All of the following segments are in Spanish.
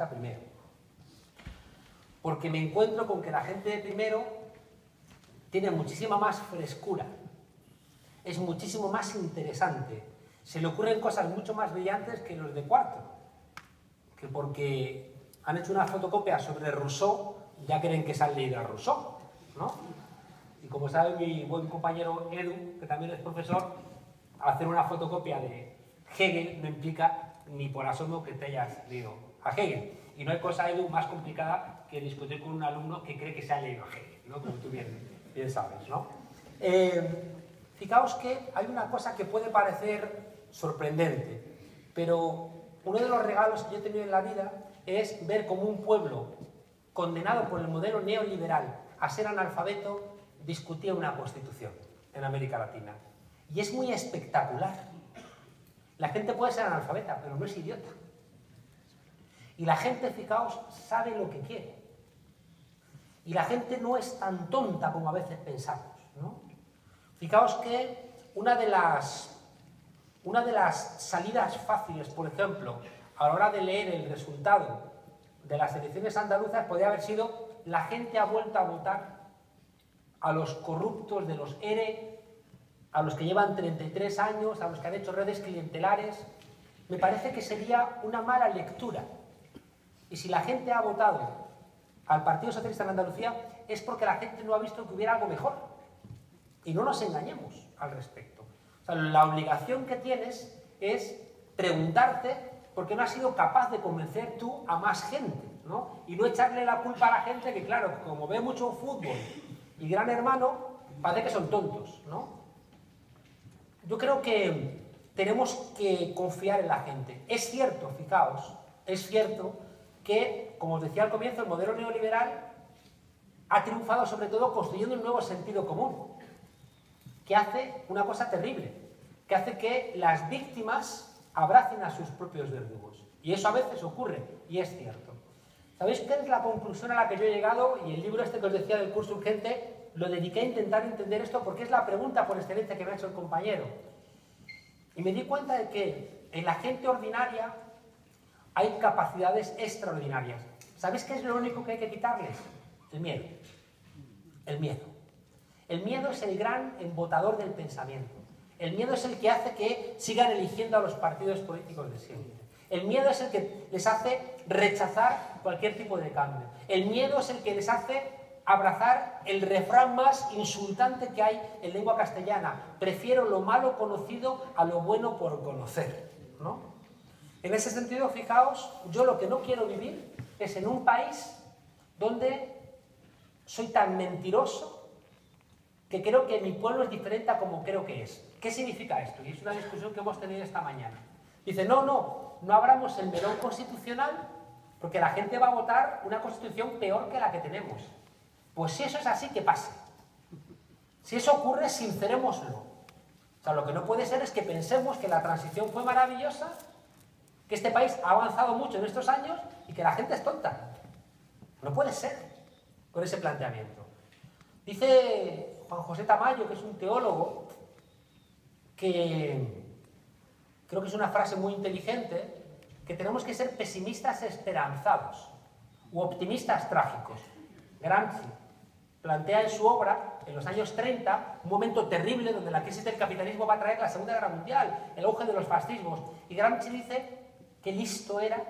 casa primero. Porque me encuentro con que la gente de primero tiene muchísima más frescura, es muchísimo más interesante, se le ocurren cosas mucho más brillantes que los de cuarto, que porque han hecho una fotocopia sobre Rousseau, ya creen que se han leído a Rousseau, ¿no? Y como sabe mi buen compañero Edu, que también es profesor, hacer una fotocopia de Hegel no implica ni por asomo que te hayas leído a Hegel. Y no hay cosa, Edu, más complicada que discutir con un alumno que cree que se ha leído a Hegel, ¿no? Como tú bien sabes, ¿no? Fijaos que hay una cosa que puede parecer sorprendente, pero uno de los regalos que yo he tenido en la vida es ver cómo un pueblo condenado por el modelo neoliberal a ser analfabeto discutía una constitución en América Latina. Y es muy espectacular. La gente puede ser analfabeta, pero no es idiota. Y la gente, fijaos, sabe lo que quiere. Y la gente no es tan tonta como a veces pensamos, ¿no? Fijaos que una de las salidas fáciles, por ejemplo, a la hora de leer el resultado de las elecciones andaluzas podría haber sido: la gente ha vuelto a votar a los corruptos de los ERE, a los que llevan 33 años, a los que han hecho redes clientelares. Me parece que sería una mala lectura. Y si la gente ha votado al Partido Socialista en Andalucía es porque la gente no ha visto que hubiera algo mejor. Y no nos engañemos al respecto. O sea, la obligación que tienes es preguntarte por qué no has sido capaz de convencer tú a más gente, ¿no? Y no echarle la culpa a la gente que, claro, como ve mucho fútbol y Gran Hermano, parece que son tontos, ¿no? Yo creo que tenemos que confiar en la gente. Es cierto, fijaos, es cierto que, como os decía al comienzo, el modelo neoliberal ha triunfado sobre todo construyendo un nuevo sentido común, que hace una cosa terrible, que hace que las víctimas abracen a sus propios verdugos. Y eso a veces ocurre, y es cierto. ¿Sabéis qué es la conclusión a la que yo he llegado? Y el libro este que os decía del curso urgente, lo dediqué a intentar entender esto porque es la pregunta por excelencia que me ha hecho el compañero. Y me di cuenta de que en la gente ordinaria hay capacidades extraordinarias. ¿Sabéis qué es lo único que hay que quitarles? El miedo. El miedo. El miedo es el gran embotador del pensamiento. El miedo es el que hace que sigan eligiendo a los partidos políticos de siempre. El miedo es el que les hace rechazar cualquier tipo de cambio. El miedo es el que les hace abrazar el refrán más insultante que hay en lengua castellana: prefiero lo malo conocido a lo bueno por conocer, ¿no? En ese sentido, fijaos, yo lo que no quiero vivir es en un país donde soy tan mentiroso que creo que mi pueblo es diferente a como creo que es. ¿Qué significa esto? Y es una discusión que hemos tenido esta mañana. Dice, no abramos el melón constitucional porque la gente va a votar una constitución peor que la que tenemos. Pues si eso es así, que pase. Si eso ocurre, sincerémoslo. O sea, lo que no puede ser es que pensemos que la transición fue maravillosa, que este país ha avanzado mucho en estos años y que la gente es tonta. No puede ser con ese planteamiento. Dice Juan José Tamayo, que es un teólogo, que creo que es una frase muy inteligente, que tenemos que ser pesimistas esperanzados u optimistas trágicos. Gramsci plantea en su obra, en los años 30, un momento terrible donde la crisis del capitalismo va a traer la Segunda Guerra Mundial, el auge de los fascismos. Y Gramsci dice que listo era,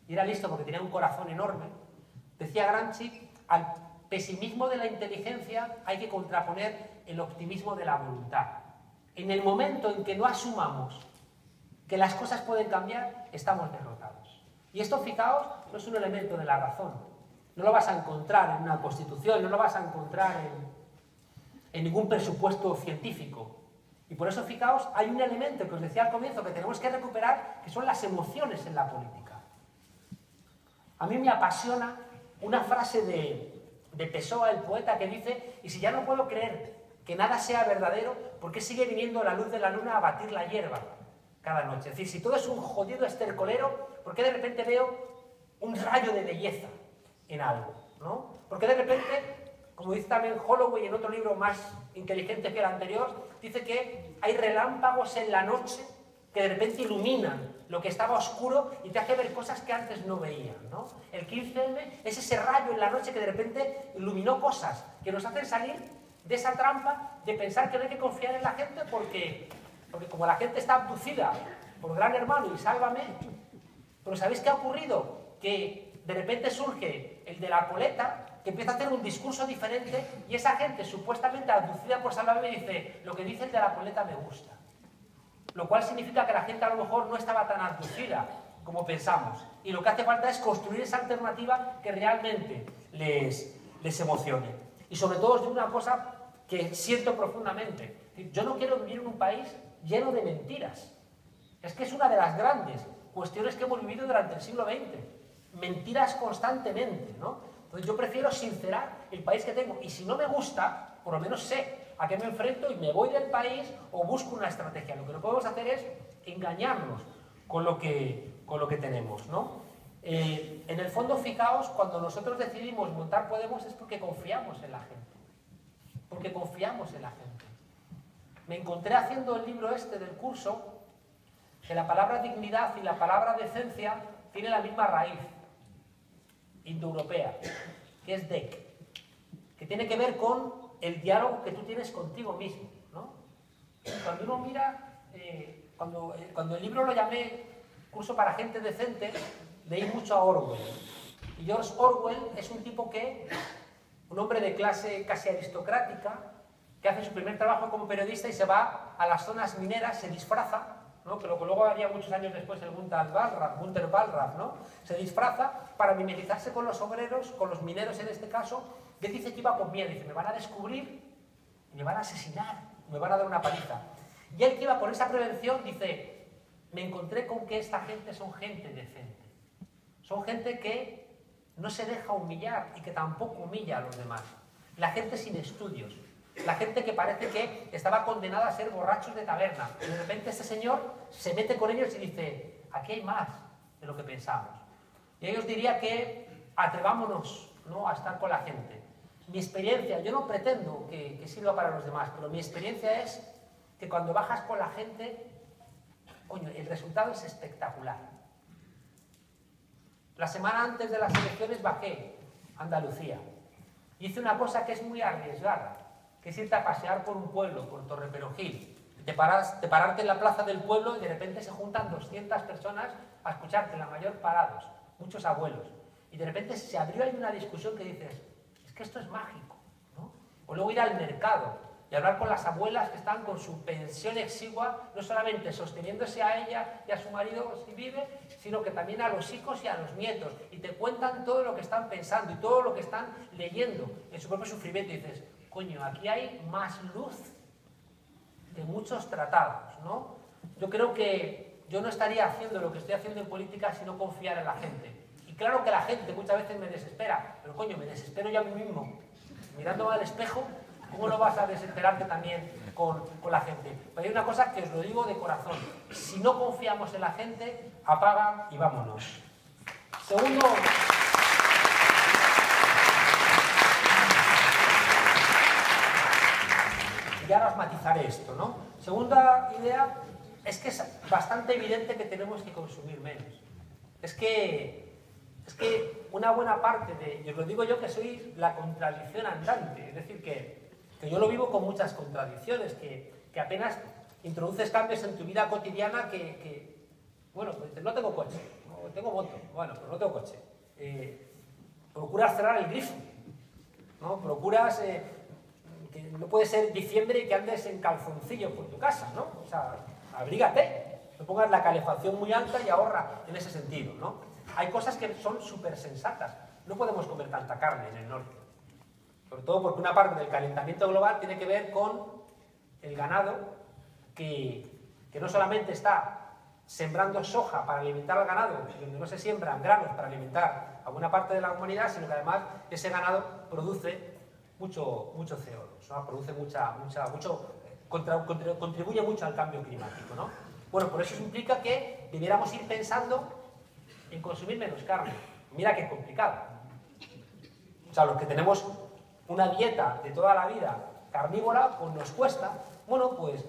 y era listo porque tenía un corazón enorme. Decía Gramsci, al pesimismo de la inteligencia hay que contraponer el optimismo de la voluntad. En el momento en que no asumamos que las cosas pueden cambiar, estamos derrotados. Y esto, fijaos, no es un elemento de la razón. No lo vas a encontrar en una constitución, no lo vas a encontrar en ningún presupuesto científico. Y por eso, fijaos, hay un elemento que os decía al comienzo que tenemos que recuperar, que son las emociones en la política. A mí me apasiona una frase de Pessoa, el poeta, que dice: y si ya no puedo creer que nada sea verdadero, ¿por qué sigue viniendo la luz de la luna a batir la hierba cada noche? Es decir, si todo es un jodido estercolero, ¿por qué de repente veo un rayo de belleza en algo, ¿no? Porque de repente, como dice también Holloway en otro libro más inteligente que el anterior, dice que hay relámpagos en la noche que de repente iluminan lo que estaba oscuro y te hace ver cosas que antes no veían, ¿no? El 15M es ese rayo en la noche que de repente iluminó cosas que nos hacen salir de esa trampa de pensar que no hay que confiar en la gente porque como la gente está abducida por Gran Hermano y Sálvame, pero ¿sabéis qué ha ocurrido? Que de repente surge el de la coleta, que empieza a hacer un discurso diferente y esa gente supuestamente abducida por Sálvame dice, lo que dice el de la coleta me gusta. Lo cual significa que la gente a lo mejor no estaba tan abducida como pensamos. Y lo que hace falta es construir esa alternativa que realmente les emocione. Y sobre todo os digo una cosa que siento profundamente. Yo no quiero vivir en un país lleno de mentiras. Es que es una de las grandes cuestiones que hemos vivido durante el siglo XX. Mentiras constantemente, ¿no? Entonces yo prefiero sincerar el país que tengo. Y si no me gusta, por lo menos sé a qué me enfrento y me voy del país o busco una estrategia. Lo que no podemos hacer es engañarnos con lo que tenemos, ¿no? En el fondo, fijaos, cuando nosotros decidimos montar Podemos es porque confiamos en la gente. Porque confiamos en la gente. Me encontré haciendo el libro este del curso que la palabra dignidad y la palabra decencia tienen la misma raíz indoeuropea, que es DEC, que tiene que ver con el diálogo que tú tienes contigo mismo, ¿no? Cuando uno mira, cuando el libro lo llamé Curso para gente decente, leí mucho a Orwell. Y George Orwell es un tipo un hombre de clase casi aristocrática, que hace su primer trabajo como periodista y se va a las zonas mineras, se disfraza, ¿no? Que luego haría muchos años después el Gunther Wallraff, ¿no? Se disfraza para mimetizarse con los obreros, con los mineros en este caso, y él dice que iba con miedo, dice, me van a descubrir, me van a asesinar, me van a dar una paliza. Y él que iba por esa prevención dice, me encontré con que esta gente son gente decente, son gente que no se deja humillar y que tampoco humilla a los demás, la gente sin estudios, la gente que parece que estaba condenada a ser borrachos de taberna. Y de repente este señor se mete con ellos y dice, aquí hay más de lo que pensamos. Y ellos diría que atrevámonos, ¿no?, a estar con la gente. Mi experiencia, yo no pretendo que sirva para los demás, pero mi experiencia es que cuando bajas con la gente, coño, el resultado es espectacular. La semana antes de las elecciones bajé a Andalucía. Hice una cosa que es muy arriesgada, que es irte a pasear por un pueblo, por Torreperogil. Te pararte en la plaza del pueblo y de repente se juntan 200 personas a escucharte, la mayor parados, muchos abuelos. Y de repente se abrió ahí una discusión que dices, es que esto es mágico, ¿no? O luego ir al mercado y hablar con las abuelas que están con su pensión exigua, no solamente sosteniéndose a ella y a su marido si vive, sino que también a los hijos y a los nietos. Y te cuentan todo lo que están pensando y todo lo que están leyendo en su propio sufrimiento. Y dices, coño, aquí hay más luz que muchos tratados, ¿no? Yo creo que yo no estaría haciendo lo que estoy haciendo en política si no confiara en la gente. Y claro que la gente muchas veces me desespera, pero coño, me desespero yo a mí mismo. Mirándome al espejo, ¿cómo no vas a desesperarte también con la gente? Pero hay una cosa que os lo digo de corazón. Si no confiamos en la gente, apaga y vámonos. Segundo... Y ahora os matizaré esto, ¿no? Segunda idea, es que es bastante evidente que tenemos que consumir menos. Es que una buena parte de... Y os lo digo yo que soy la contradicción andante, es decir, que yo lo vivo con muchas contradicciones, que apenas introduces cambios en tu vida cotidiana bueno, pues no tengo coche, no tengo moto, bueno, pues no tengo coche. Procuras cerrar el grifo, ¿no? Procuras... que no puede ser diciembre y que andes en calzoncillo por tu casa, ¿no? O sea, abrígate, no pongas la calefacción muy alta y ahorra en ese sentido, ¿no? Hay cosas que son súper sensatas. No podemos comer tanta carne en el norte. Sobre todo porque una parte del calentamiento global tiene que ver con el ganado que no solamente está sembrando soja para alimentar al ganado, donde no se siembran granos para alimentar a buena parte de la humanidad, sino que además ese ganado produce mucho CO2, ¿no? Produce contribuye mucho al cambio climático, ¿no? Bueno, por eso implica que debiéramos ir pensando en consumir menos carne. Mira qué complicado. O sea, los que tenemos una dieta de toda la vida carnívora, pues nos cuesta. Bueno, pues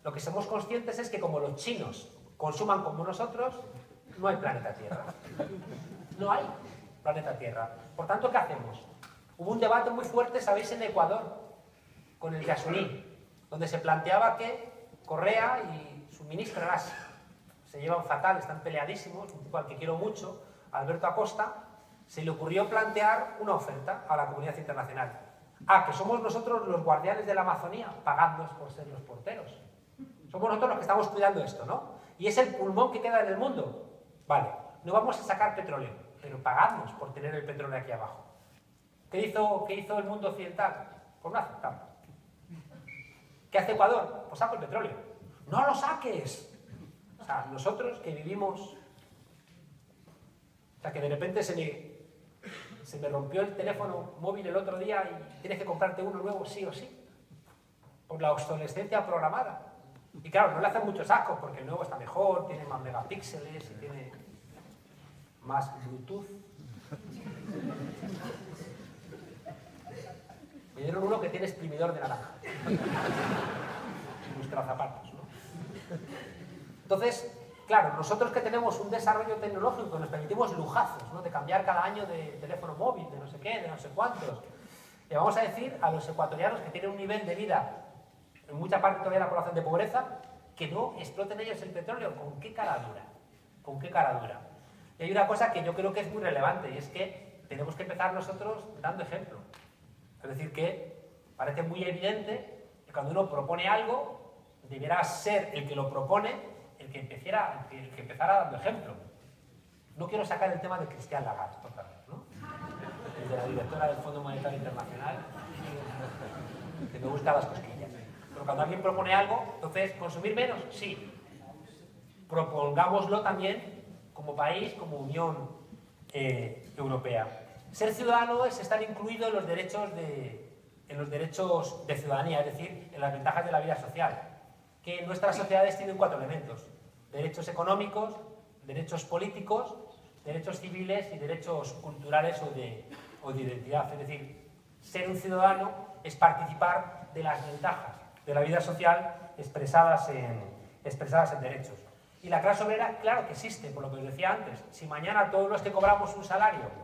lo que somos conscientes es que como los chinos consuman como nosotros, no hay planeta Tierra. No hay planeta Tierra. Por tanto, ¿qué hacemos? Hubo un debate muy fuerte, ¿sabéis?, en Ecuador, con el Yasuní, donde se planteaba que Correa y su ministro Lasso se llevan fatal, están peleadísimos, un tipo al que quiero mucho, Alberto Acosta, se le ocurrió plantear una oferta a la comunidad internacional. Ah, que somos nosotros los guardianes de la Amazonía, pagadnos por ser los porteros. Somos nosotros los que estamos cuidando esto, ¿no? Y es el pulmón que queda en el mundo. Vale, no vamos a sacar petróleo, pero pagadnos por tener el petróleo aquí abajo. ¿Qué hizo el mundo occidental? Pues no aceptarlo. ¿Qué hace Ecuador? Pues saco el petróleo. ¡No lo saques! O sea, nosotros que vivimos... O sea, que de repente se me rompió el teléfono móvil el otro día y tienes que comprarte uno nuevo sí o sí. Por la obsolescencia programada. Y claro, no le hacen muchos ascos porque el nuevo está mejor, tiene más megapíxeles y tiene más Bluetooth. Me dieron uno que tiene exprimidor de naranja. Nuestros zapatos, ¿no? Entonces, claro, nosotros que tenemos un desarrollo tecnológico, nos permitimos lujazos, ¿no?, de cambiar cada año de teléfono móvil, de no sé qué, de no sé cuántos. Le vamos a decir a los ecuatorianos que tienen un nivel de vida, en mucha parte todavía de la población de pobreza, que no exploten ellos el petróleo. ¿Con qué cara dura? ¿Con qué cara dura? Y hay una cosa que yo creo que es muy relevante, y es que tenemos que empezar nosotros dando ejemplo. Es decir, que parece muy evidente que cuando uno propone algo, deberá ser el que lo propone el que empezara dando ejemplo. No quiero sacar el tema de Christine Lagarde otra vez, ¿no? De la directora del Fondo Monetario Internacional, que me gustan las cosquillas. Pero cuando alguien propone algo, entonces, ¿consumir menos? Sí. Propongámoslo también como país, como Unión Europea. Ser ciudadano es estar incluido en los derechos de ciudadanía, es decir, en las ventajas de la vida social, que nuestras sociedades tienen 4 elementos: derechos económicos, derechos políticos, derechos civiles y derechos culturales o de identidad. Es decir, ser un ciudadano es participar de las ventajas de la vida social expresadas en derechos. Y la clase obrera, claro que existe, por lo que os decía antes. Si mañana todos los que cobramos un salario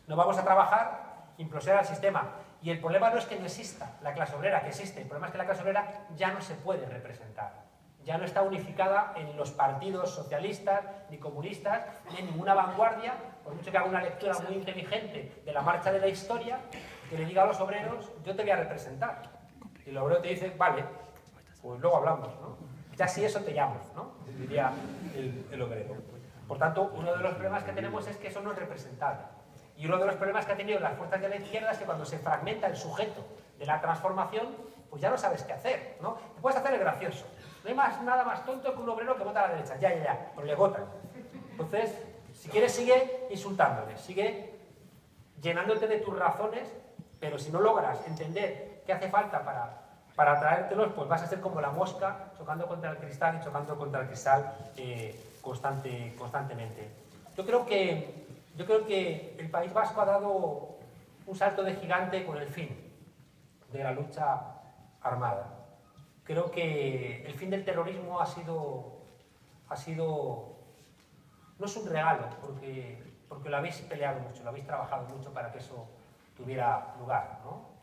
no vamos a trabajar, implosiona el sistema. Y el problema no es que no exista la clase obrera, que existe. El problema es que la clase obrera ya no se puede representar. Ya no está unificada en los partidos socialistas, ni comunistas, ni en ninguna vanguardia, por mucho que haga una lectura muy inteligente de la marcha de la historia, que le diga a los obreros, yo te voy a representar. Y el obrero te dice, vale, pues luego hablamos, ¿no? Ya si eso te llamo, ¿no? Diría el obrero. Por tanto, uno de los problemas que tenemos es que eso no es representable. Y uno de los problemas que han tenido las fuerzas de la izquierda es que cuando se fragmenta el sujeto de la transformación, pues ya no sabes qué hacer, ¿no? Te puedes hacer el gracioso. No hay nada más tonto que un obrero que vota a la derecha. Ya, pues le votan. Entonces, si quieres, sigue insultándole, sigue llenándote de tus razones, pero si no logras entender qué hace falta para traértelos, pues vas a ser como la mosca chocando contra el cristal y chocando contra el cristal constantemente. Yo creo que el País Vasco ha dado un salto de gigante con el fin de la lucha armada. Creo que el fin del terrorismo ha sido no es un regalo, porque lo habéis peleado mucho, lo habéis trabajado mucho para que eso tuviera lugar, ¿no?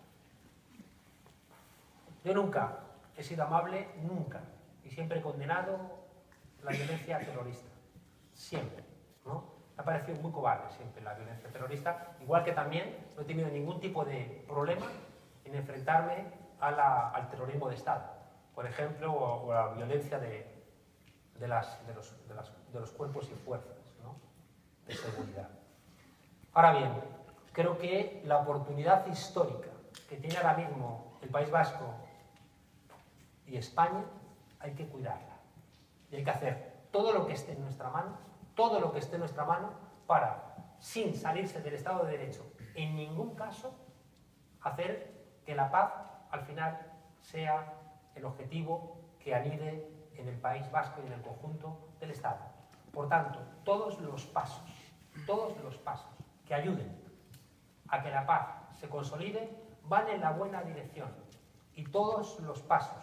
Yo nunca he sido amable, nunca, y siempre he condenado la violencia terrorista, siempre, ¿no? Me ha parecido muy cobarde siempre la violencia terrorista, igual que también no he tenido ningún tipo de problema en enfrentarme al terrorismo de Estado, por ejemplo, o a la violencia de los cuerpos y fuerzas, ¿no?, de seguridad. Ahora bien, creo que la oportunidad histórica que tiene ahora mismo el País Vasco y España hay que cuidarla. Y hay que hacer todo lo que esté en nuestra mano, para, sin salirse del Estado de Derecho, en ningún caso, hacer que la paz al final sea el objetivo que anide en el País Vasco y en el conjunto del Estado. Por tanto, todos los pasos que ayuden a que la paz se consolide van en la buena dirección, y todos los pasos